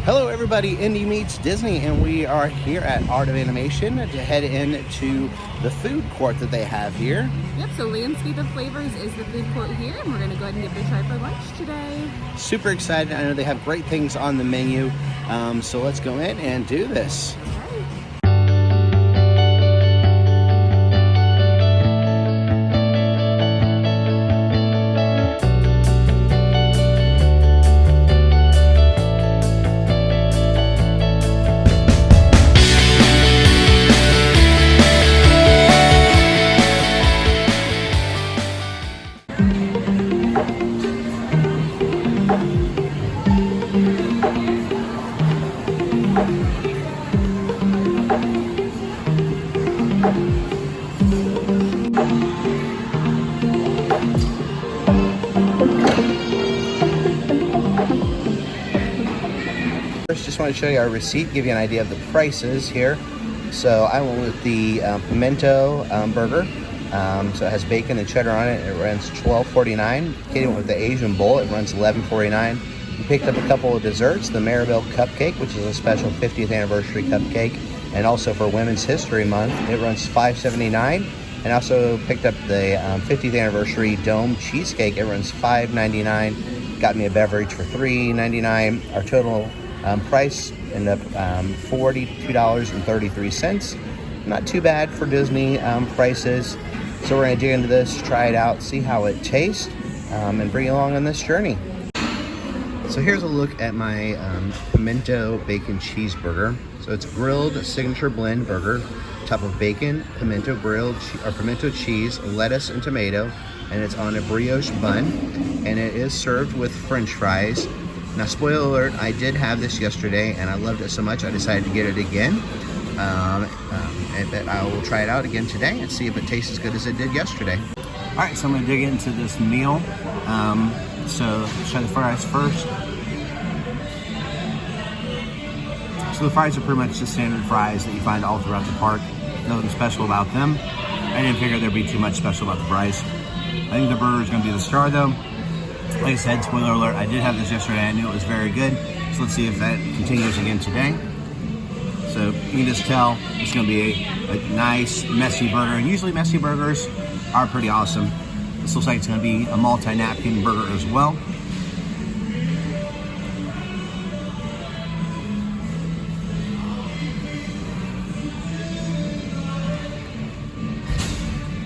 Hello everybody, Indie Meets Disney, and we are here at Art of Animation to head into the food court that they have here. Yep, so Landscape of Flavors is the food court here, and we're going to go ahead and give it a try for lunch today. Super excited. I know they have great things on the menu, so let's go in and do this. First, just want to show you our receipt, give you an idea of the prices here. So I went with the Pimento burger. So it has bacon and cheddar on it. It runs $12.49. Katie went with the Asian bowl. It runs $11.49. We picked up a couple of desserts. The Maribel cupcake, which is a special 50th anniversary cupcake, and also for Women's History Month, it runs $5.79. And also picked up the 50th anniversary dome cheesecake. It runs $5.99. Got me a beverage for $3.99. Our total price ended up $42.33. Not too bad for Disney prices. So we're gonna dig into this, try it out, see how it tastes, and bring you along on this journey. So here's a look at my Pimento bacon cheeseburger. So it's grilled signature blend burger, top of bacon, pimento pimento cheese, lettuce, and tomato, and it's on a brioche bun, and it is served with French fries. Now, spoiler alert, I did have this yesterday, and I loved it so much I decided to get it again. And I will try it out again today and see if it tastes as good as it did yesterday. All right, so I'm gonna dig into this meal. So let's try the fries first. So the fries are pretty much the standard fries that you find all throughout the park. Nothing special about them. I didn't figure there'd be too much special about the fries. I think the burger is gonna be the star though. Like I said, spoiler alert, I did have this yesterday. I knew it was very good. So let's see if that continues again today. So you can just tell it's gonna be a nice, messy burger. And usually messy burgers are pretty awesome. This looks like it's gonna be a multi-napkin burger as well.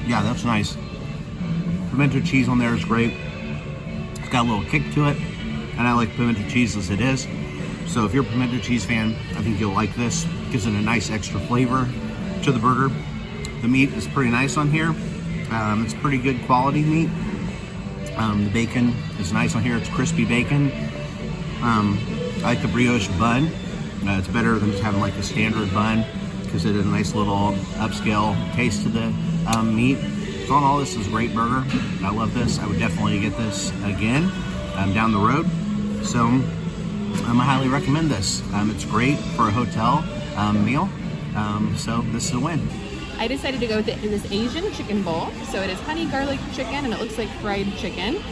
Yeah, that's nice. Pimento cheese on there is great. It's got a little kick to it, and I like pimento cheese as it is. So if you're a pimento cheese fan, I think you'll like this. Gives it a nice extra flavor to the burger. The meat is pretty nice on here. It's pretty good quality meat. The bacon is nice on here. It's crispy bacon. I like the brioche bun. It's better than just having like a standard bun because it has a nice little upscale taste to the meat. So on all, this is a great burger. I love this. I would definitely get this again down the road. So I highly recommend this. It's great for a hotel meal. So this is a win. I decided to go with it in this Asian chicken bowl. So it is honey garlic chicken, and it looks like fried chicken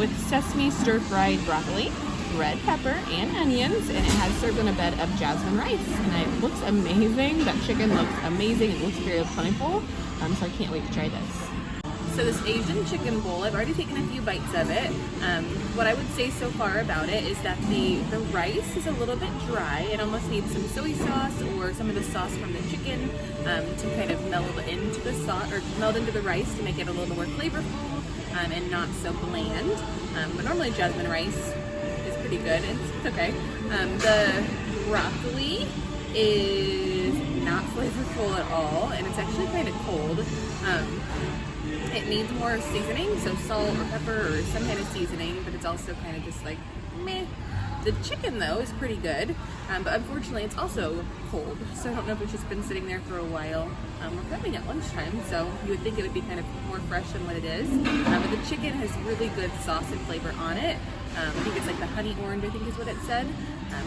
with sesame stir-fried broccoli, red pepper, and onions, and it has served on a bed of jasmine rice. And it looks amazing. That chicken looks amazing. It looks very plentiful. So I can't wait to try this. So this Asian chicken bowl, I've already taken a few bites of it. What I would say so far about it is that the rice is a little bit dry. It almost needs some soy sauce or some of the sauce from the chicken to kind of meld into the sauce or meld into the rice to make it a little more flavorful and not so bland. But normally jasmine rice is pretty good. It's okay. The broccoli is not flavorful at all, and it's actually kind of cold. It needs more seasoning, so salt or pepper or some kind of seasoning, but it's also kind of just like meh. The chicken though is pretty good, but unfortunately it's also cold, so I don't know if it's just been sitting there for a while. We're coming at lunchtime, so you would think it would be kind of more fresh than what it is, but the chicken has really good sauce and flavor on it. I think it's like the honey orange, I think is what it said.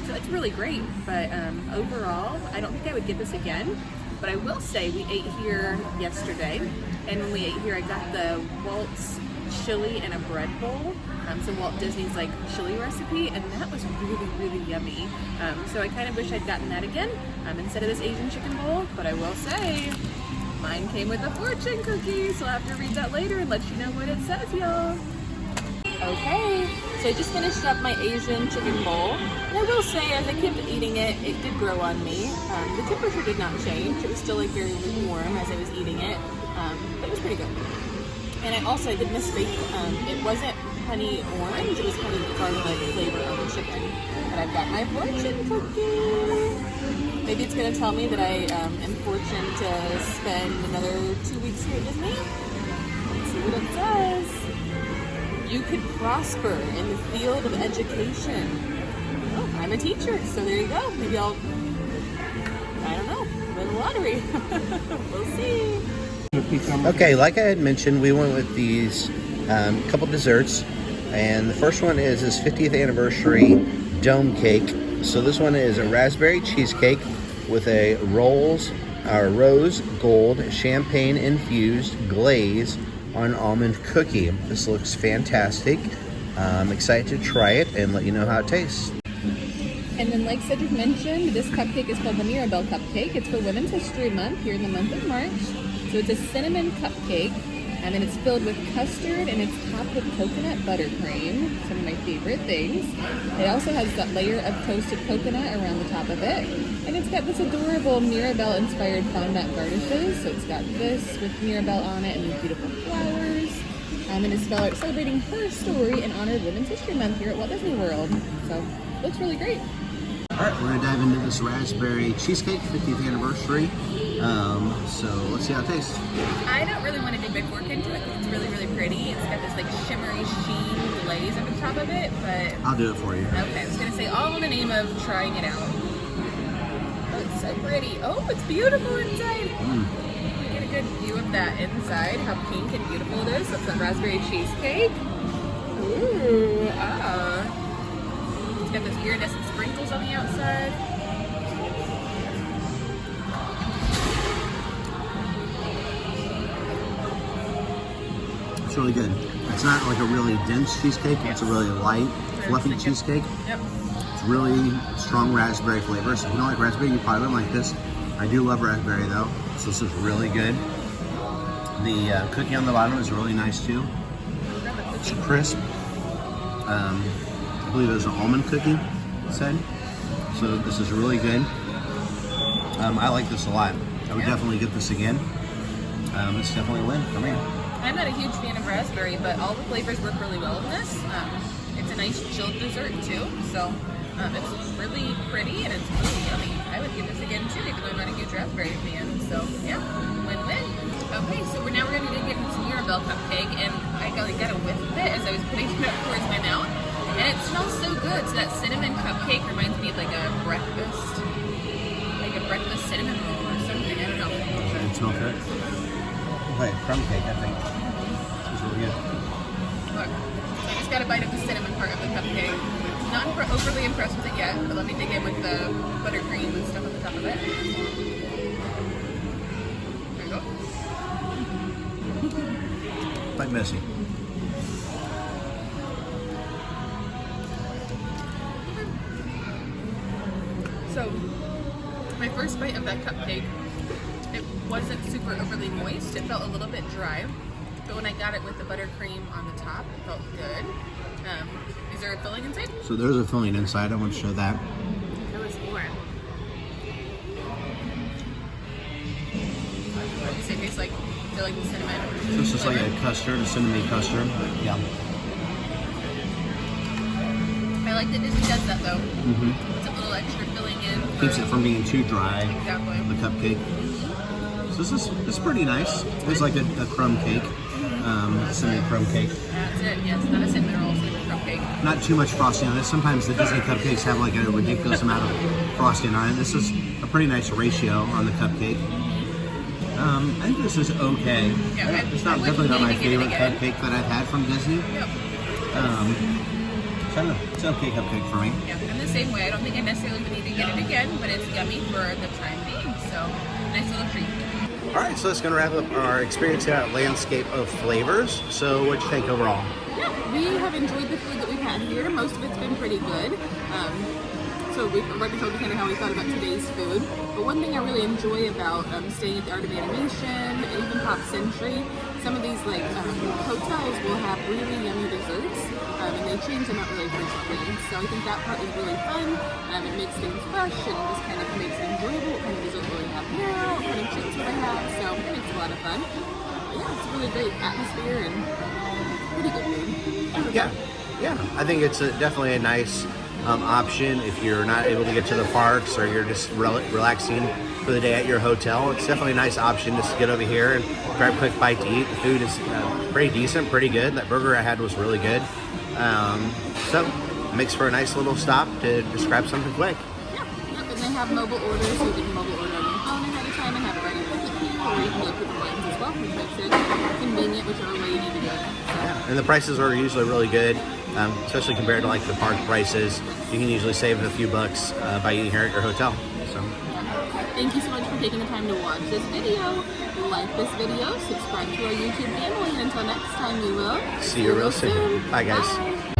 So it's really great, but overall, I don't think I would get this again. But I will say we ate here yesterday, and when we ate here, I got the Waltz chili in a bread bowl, some Walt Disney's like chili recipe, and that was really, really yummy. So I kind of wish I'd gotten that again instead of this Asian chicken bowl, but I will say, mine came with a fortune cookie, so I'll have to read that later and let you know what it says, y'all. Okay, so I just finished up my Asian chicken bowl, and I will say, as I kept eating it, it did grow on me. The temperature did not change. It was still like very lukewarm as I was eating it, but it was pretty good. And I did misspeak. It wasn't honey orange, it was honey garlic flavor of the chicken. But I've got my fortune cookie. Maybe it's going to tell me that I am fortunate to spend another 2 weeks here at Disney. Let's see what it says. You could prosper in the field of education. Oh, I'm a teacher, so there you go. Maybe I'll, I don't know, win the lottery. We'll see. Okay, like I had mentioned, we went with these couple desserts, and the first one is his 50th anniversary dome cake. So this one is a raspberry cheesecake with a rose gold champagne infused glaze on almond cookie. This looks fantastic. I'm excited to try it and let you know how it tastes. And then, like Cedric mentioned, this cupcake is called the Mirabelle Cupcake. It's for Women's History Month here in the month of March. So it's a cinnamon cupcake, and then it's filled with custard, and it's topped with coconut buttercream, some of my favorite things. It also has that layer of toasted coconut around the top of it, and it's got this adorable Mirabelle-inspired fondant garnishes. So it's got this with Mirabelle on it and these beautiful flowers. And it's celebrating her story in honor of Women's History Month here at Walt Disney World. So it looks really great. All right, we're gonna dive into this raspberry cheesecake 50th anniversary. So let's see how it tastes. I don't really want to dig my fork into it because it's really, really pretty. It's got this like shimmery sheen glaze at the top of it, but I'll do it for you. okay, I was gonna say all in the name of trying it out. Oh, it's so pretty. Oh, it's beautiful inside. Get a good view of that inside, how pink and beautiful it is. So it's a raspberry cheesecake. Ooh, It's got those iridescent sprinkles on the outside. It's really good. It's not like a really dense cheesecake. It's a really light, fluffy cheesecake. Yep. It's really strong raspberry flavors. If you don't like raspberry, you probably wouldn't like this. I do love raspberry though, so this is really good. The cookie on the bottom is really nice too. It's crisp. I believe it was an almond cookie, it said. So this is really good. I like this a lot. I would definitely get this again. It's definitely a win for me. I'm not a huge fan of raspberry, but all the flavors work really well in this. It's a nice chilled dessert too, so it's really pretty and it's really yummy. I would give this again too, even though I'm not a huge raspberry fan. So yeah, win-win. Okay, so now we're gonna get into some Mirabelle cupcake, and I got a whiff of it as I was putting it up towards my mouth, and it smells so good. So that cinnamon cupcake reminds me of like a breakfast cinnamon roll or something. I don't know. Does it smell good? Okay, crumb cake, I think. This is really good. Look, so I just got a bite of the cinnamon part of the cupcake. Not overly impressed with it yet, but let me dig in with the buttercream and stuff on the top of it. There you go. Quite messy. So, my first bite of that cupcake, it wasn't super overly moist. It felt a little bit dry. But when I got it with the buttercream on the top, it felt good. Is there a filling inside? So there's a filling inside. I want to show that. There was more. What does it taste like? Feel like the cinnamon? This is like a custard, a cinnamon custard. Yeah. I like that Disney does that though. Puts a little extra filling in. Keeps it from being too dry. Exactly. The cupcake. So this is pretty nice. It's like a crumb cake. Cinnamon crumb cake. That's it. Yes, not a cinnamon roll, cinnamon crumb cake. Not too much frosting on it. Sometimes the Disney cupcakes have like a ridiculous amount of frosting on it. This is a pretty nice ratio on the cupcake. I think this is okay. Yeah, it's definitely not my favorite cupcake that I've had from Disney. Yep. I don't know. It's an okay cupcake for me. Yeah, in the same way, I don't think I necessarily would need to get it again, but it's yummy for the time being. So, nice little treat. All right, so that's going to wrap up our experience here at Landscape of Flavors. So what'd you think overall? Yeah, we have enjoyed the food that we've had here. Most of it's been pretty good. So we've already told you kind of how we thought about today's food. But one thing I really enjoy about staying at the Art of Animation and even Pop Century, some of these like hotels will have really yummy desserts, and they change them up really frequently. So I think that part is really fun. It makes things fresh and just kind of makes it enjoyable. What kind of dessert will we have now? What kind of chips will they have? So it makes a lot of fun. But yeah, it's a really great atmosphere and pretty good food. Yeah, I think it's definitely a nice option if you're not able to get to the parks or you're just relaxing for the day at your hotel. It's definitely a nice option just to get over here and grab a quick bite to eat. The food is pretty decent, pretty good. That burger I had was really good. So it makes for a nice little stop to just grab something quick. Yep, and they have mobile orders, so you can mobile order on your phone ahead of time and have it ready to pick you, or you can go through the lines as well, which makes it convenient, whichever way you need to go. Yeah, and the prices are usually really good, especially compared to like the park prices. You can usually save a few bucks by eating here at your hotel. So, thank you so much for taking the time to watch this video. Like this video, subscribe to our YouTube family, and until next time, we will see you real soon. Bye, guys. Bye.